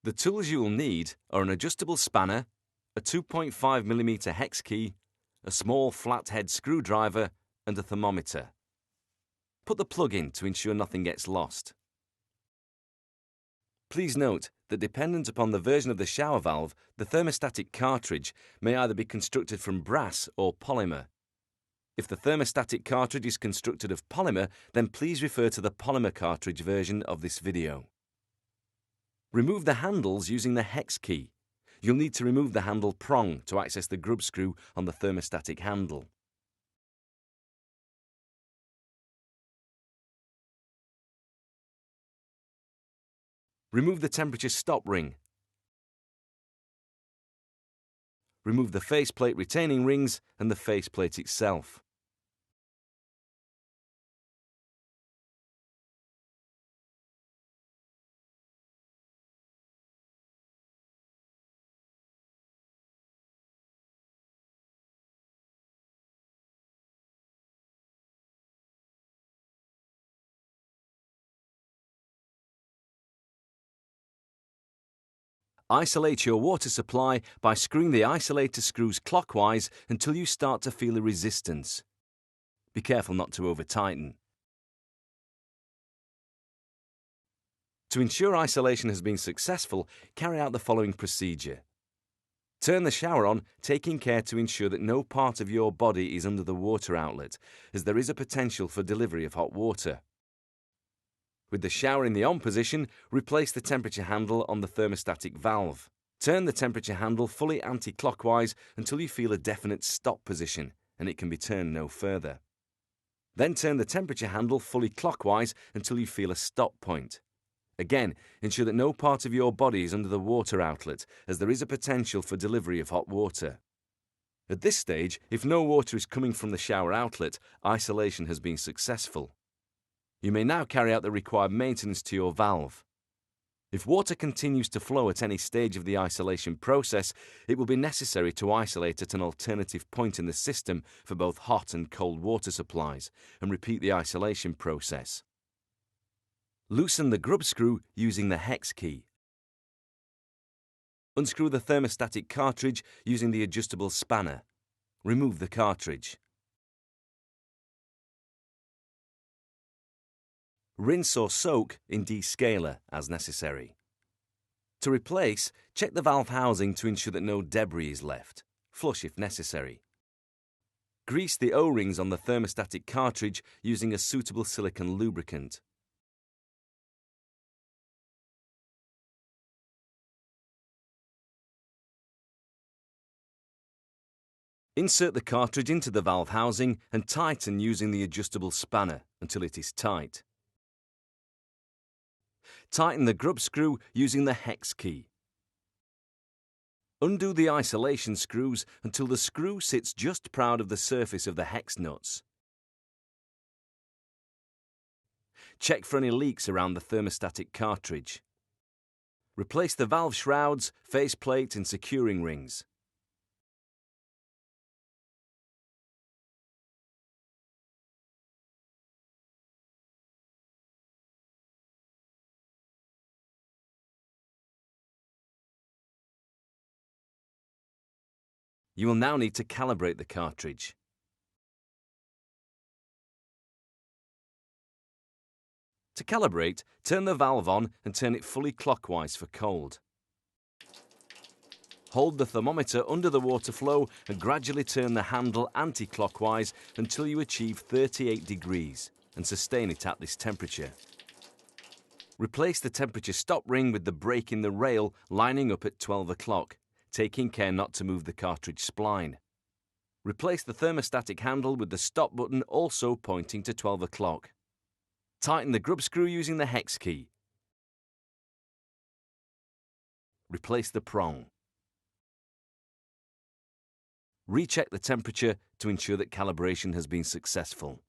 The tools you will need are an adjustable spanner, a 2.5mm hex key, a small flathead screwdriver, and a thermometer. Put the plug in to ensure nothing gets lost. Please note that dependent upon the version of the shower valve, the thermostatic cartridge may either be constructed from brass or polymer. If the thermostatic cartridge is constructed of polymer, then please refer to the polymer cartridge version of this video. Remove the handles using the hex key. You'll need to remove the handle prong to access the grub screw on the thermostatic handle. Remove the temperature stop ring. Remove the faceplate retaining rings and the faceplate itself. Isolate your water supply by screwing the isolator screws clockwise until you start to feel a resistance. Be careful not to over-tighten. To ensure isolation has been successful, carry out the following procedure. Turn the shower on, taking care to ensure that no part of your body is under the water outlet, as there is a potential for delivery of hot water. With the shower in the on position, replace the temperature handle on the thermostatic valve. Turn the temperature handle fully anti-clockwise until you feel a definite stop position, and it can be turned no further. Then turn the temperature handle fully clockwise until you feel a stop point. Again, ensure that no part of your body is under the water outlet, as there is a potential for delivery of hot water. At this stage, if no water is coming from the shower outlet, isolation has been successful. You may now carry out the required maintenance to your valve. If water continues to flow at any stage of the isolation process, it will be necessary to isolate at an alternative point in the system for both hot and cold water supplies, and repeat the isolation process. Loosen the grub screw using the hex key. Unscrew the thermostatic cartridge using the adjustable spanner. Remove the cartridge. Rinse or soak in descaler as necessary. To replace, check the valve housing to ensure that no debris is left. Flush if necessary. Grease the O-rings on the thermostatic cartridge using a suitable silicone lubricant. Insert the cartridge into the valve housing and tighten using the adjustable spanner until it is tight. Tighten the grub screw using the hex key. Undo the isolation screws until the screw sits just proud of the surface of the hex nuts. Check for any leaks around the thermostatic cartridge. Replace the valve shrouds, faceplate and securing rings. You will now need to calibrate the cartridge. To calibrate, turn the valve on and turn it fully clockwise for cold. Hold the thermometer under the water flow and gradually turn the handle anti-clockwise until you achieve 38 degrees and sustain it at this temperature. Replace the temperature stop ring with the break in the rail lining up at 12 o'clock, taking care not to move the cartridge spline. Replace the thermostatic handle with the stop button also pointing to 12 o'clock. Tighten the grub screw using the hex key. Replace the prong. Recheck the temperature to ensure that calibration has been successful.